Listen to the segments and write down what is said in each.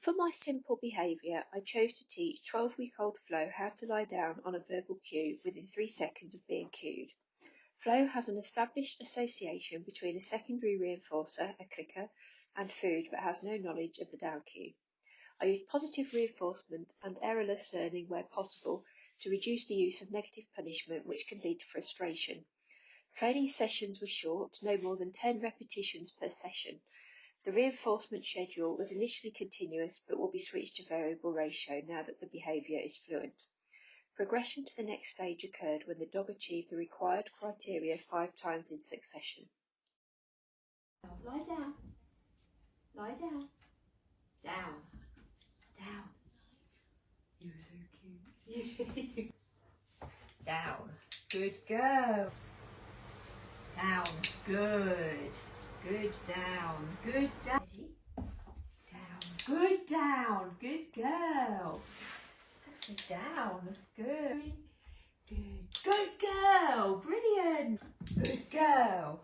For my simple behaviour, I chose to teach 12-week-old Flo how to lie down on a verbal cue within 3 seconds of being cued. Flo has an established association between a secondary reinforcer, a clicker, and food, but has no knowledge of the down cue. I used positive reinforcement and errorless learning where possible to reduce the use of negative punishment, which can lead to frustration. Training sessions were short, no more than 10 repetitions per session. The reinforcement schedule was initially continuous but will be switched to variable ratio now that the behaviour is fluent. Progression to the next stage occurred when the dog achieved the required criteria 5 times in succession. Lie down. Lie down. Down. Down. You're so cute. Down. Good girl. Down. Good. Good down. Good down. Down. Good down. Good girl. That's down. Good. Good. Good girl. Brilliant. Good girl.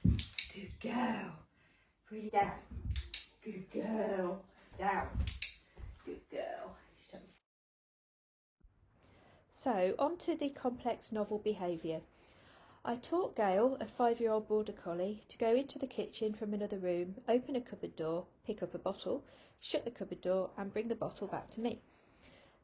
Good girl. Brilliant. Down. Good girl. Down. Good girl. So, on to the complex novel behaviour. I taught Gail, a 5-year-old border collie, to go into the kitchen from another room, open a cupboard door, pick up a bottle, shut the cupboard door and bring the bottle back to me.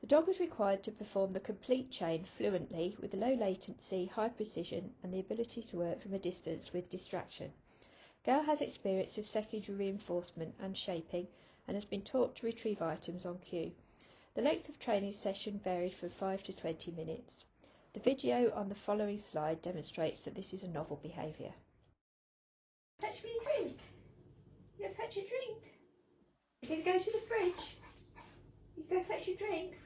The dog was required to perform the complete chain fluently with low latency, high precision and the ability to work from a distance with distraction. Gail has experience of secondary reinforcement and shaping and has been taught to retrieve items on cue. The length of training session varied from 5 to 20 minutes. The video on the following slide demonstrates that this is a novel behaviour. Fetch me a drink. You go fetch a drink. You're going to go to the fridge. You go fetch your drink.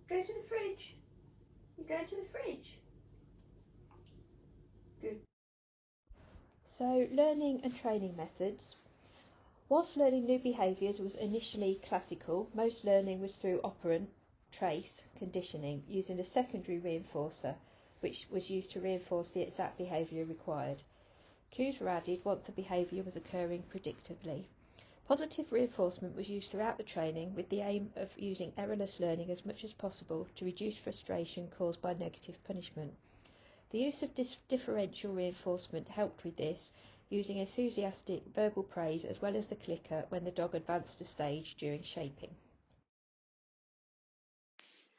Go to the fridge. You go to the fridge. Good. So, learning and training methods. Whilst learning new behaviours was initially classical, most learning was through operant, trace, conditioning, using a secondary reinforcer, which was used to reinforce the exact behaviour required. Cues were added once the behaviour was occurring predictably. Positive reinforcement was used throughout the training with the aim of using errorless learning as much as possible to reduce frustration caused by negative punishment. The use of differential reinforcement helped with this, using enthusiastic verbal praise as well as the clicker when the dog advanced a stage during shaping.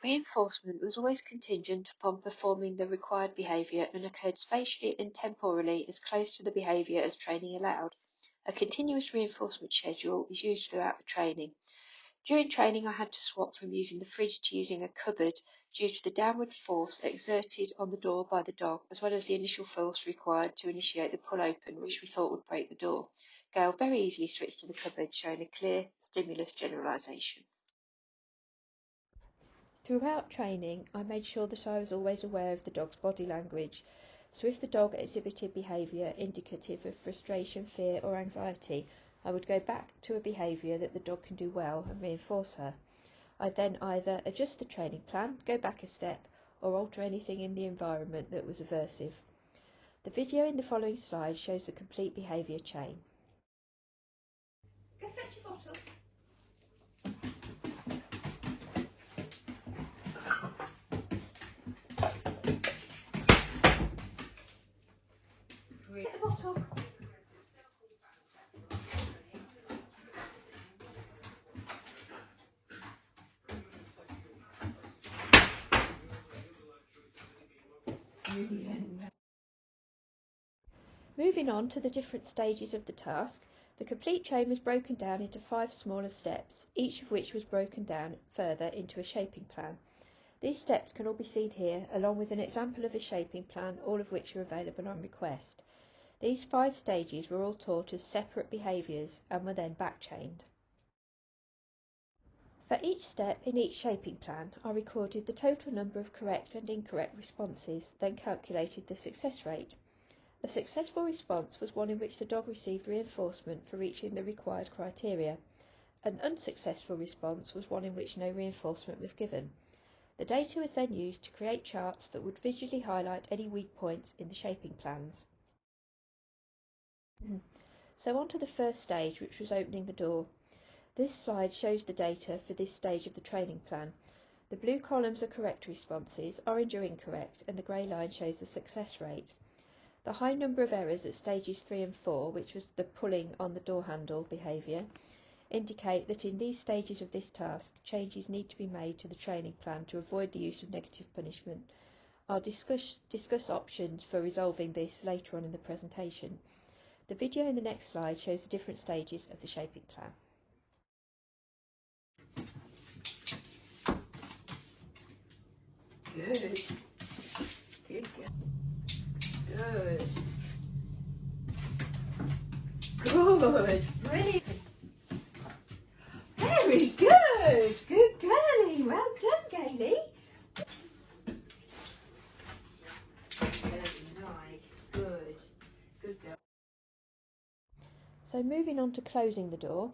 Reinforcement was always contingent upon performing the required behaviour and occurred spatially and temporally as close to the behaviour as training allowed. A continuous reinforcement schedule is used throughout the training. During training, I had to swap from using the fridge to using a cupboard due to the downward force exerted on the door by the dog, as well as the initial force required to initiate the pull open, which we thought would break the door. Gail very easily switched to the cupboard, showing a clear stimulus generalisation. Throughout training, I made sure that I was always aware of the dog's body language, so if the dog exhibited behaviour indicative of frustration, fear or anxiety, I would go back to a behaviour that the dog can do well and reinforce her. I'd then either adjust the training plan, go back a step, or alter anything in the environment that was aversive. The video in the following slide shows the complete behaviour chain. Go fetch your bottle. Get the bottle. Moving on to the different stages of the task, the complete chain was broken down into 5 smaller steps, each of which was broken down further into a shaping plan. These steps can all be seen here, along with an example of a shaping plan, all of which are available on request. These 5 stages were all taught as separate behaviours and were then back-chained. For each step in each shaping plan, I recorded the total number of correct and incorrect responses, then calculated the success rate. A successful response was one in which the dog received reinforcement for reaching the required criteria. An unsuccessful response was one in which no reinforcement was given. The data was then used to create charts that would visually highlight any weak points in the shaping plans. So on to the first stage, which was opening the door. This slide shows the data for this stage of the training plan. The blue columns are correct responses, orange are incorrect, and the grey line shows the success rate. The high number of errors at stages 3 and 4, which was the pulling on the door handle behaviour, indicate that in these stages of this task, changes need to be made to the training plan to avoid the use of negative punishment. I'll discuss options for resolving this later on in the presentation. The video in the next slide shows the different stages of the shaping plan. Good. Good. Good. Good. Brilliant. Very good. Good girlie. Well done, Gailey. Very nice. Good. Good girl. So moving on to closing the door.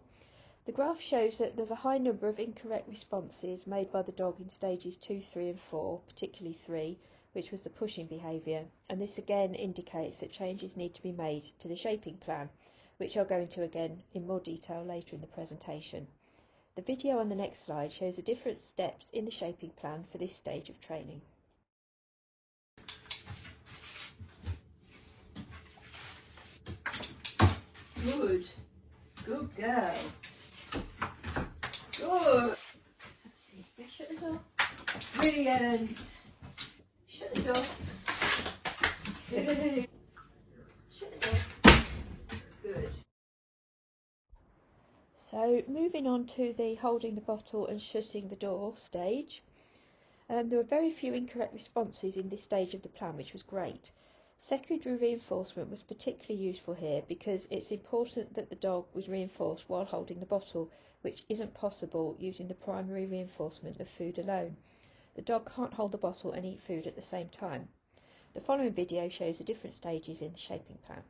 The graph shows that there's a high number of incorrect responses made by the dog in stages 2, 3 and 4, particularly 3, which was the pushing behaviour, and this again indicates that changes need to be made to the shaping plan, which I'll go into again in more detail later in the presentation. The video on the next slide shows the different steps in the shaping plan for this stage of training. Good. Good girl. Good. Shut the door. Brilliant. Shut the door. Good. Shut the door. Good. So moving on to the holding the bottle and shutting the door stage. There were very few incorrect responses in this stage of the plan, which was great. Secondary reinforcement was particularly useful here because it's important that the dog was reinforced while holding the bottle, which isn't possible using the primary reinforcement of food alone. The dog can't hold the bottle and eat food at the same time. The following video shows the different stages in the shaping plan.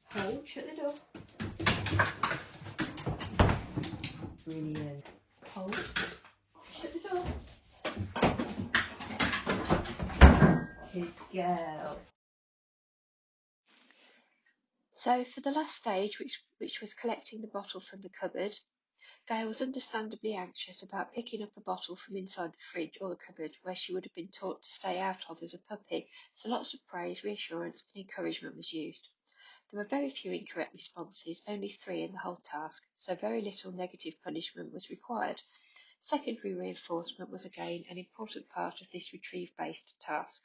Hold, shut the door. Brilliant. Hold, shut the door. Good girl. So for the last stage, which was collecting the bottle from the cupboard, Gail was understandably anxious about picking up a bottle from inside the fridge or the cupboard where she would have been taught to stay out of as a puppy, so lots of praise, reassurance and encouragement was used. There were very few incorrect responses, only 3 in the whole task, so very little negative punishment was required. Secondary reinforcement was again an important part of this retrieve-based task.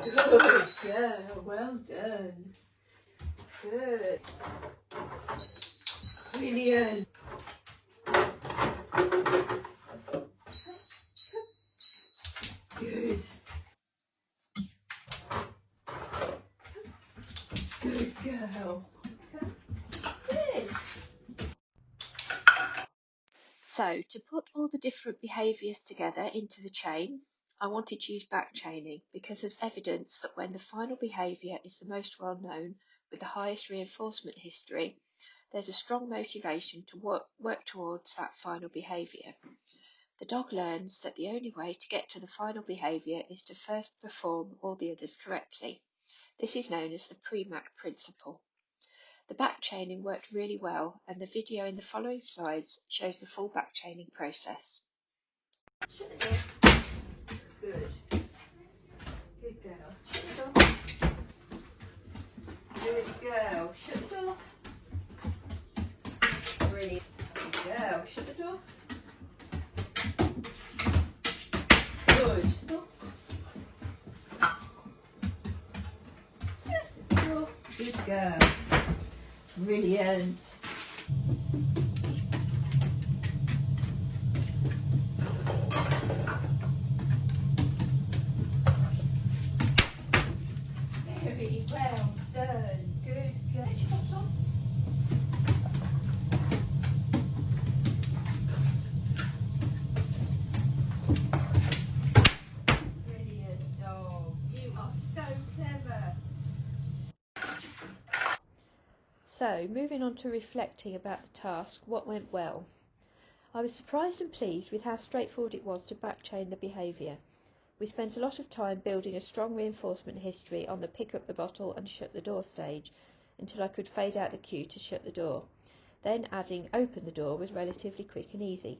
Good girl, well done. Good. Brilliant. Good. Good girl. Good. So, to put all the different behaviours together into the chain, I wanted to use back chaining because there's evidence that when the final behaviour is the most well known with the highest reinforcement history, there's a strong motivation to work towards that final behaviour. The dog learns that the only way to get to the final behaviour is to first perform all the others correctly. This is known as the Premack principle. The back chaining worked really well, and the video in the following slides shows the full back chaining process. Shut the door. Good. Good girl. Shut the door. Good girl. Shut the door. Brilliant. Good girl. Shut the door. Good. Good girl. Brilliant. Very well done. Good girl. So, moving on to reflecting about the task, what went well? I was surprised and pleased with how straightforward it was to backchain the behaviour. We spent a lot of time building a strong reinforcement history on the pick up the bottle and shut the door stage until I could fade out the cue to shut the door. Then adding open the door was relatively quick and easy.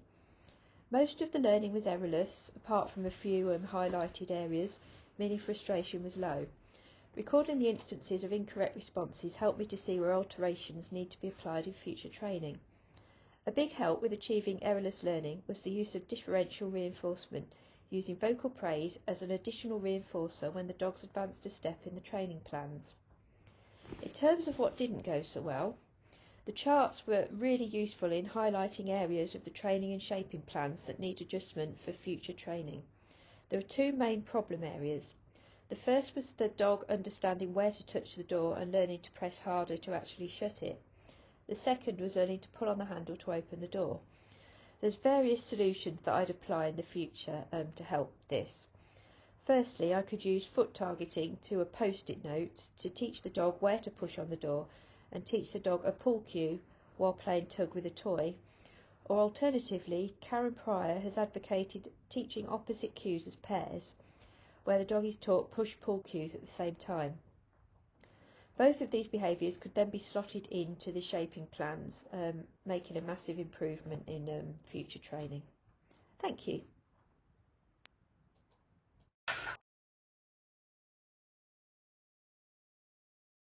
Most of the learning was errorless, apart from a few highlighted areas, meaning frustration was low. Recording the instances of incorrect responses helped me to see where alterations need to be applied in future training. A big help with achieving errorless learning was the use of differential reinforcement, using vocal praise as an additional reinforcer when the dogs advanced a step in the training plans. In terms of what didn't go so well, the charts were really useful in highlighting areas of the training and shaping plans that need adjustment for future training. There are two main problem areas. The first was the dog understanding where to touch the door and learning to press harder to actually shut it. The second was learning to pull on the handle to open the door. There's various solutions that I'd apply in the future to help this. Firstly, I could use foot targeting to a post-it note to teach the dog where to push on the door and teach the dog a pull cue while playing tug with a toy. Or alternatively, Karen Pryor has advocated teaching opposite cues as pairs, where the dog is taught push-pull cues at the same time. Both of these behaviours could then be slotted into the shaping plans, making a massive improvement in future training. Thank you.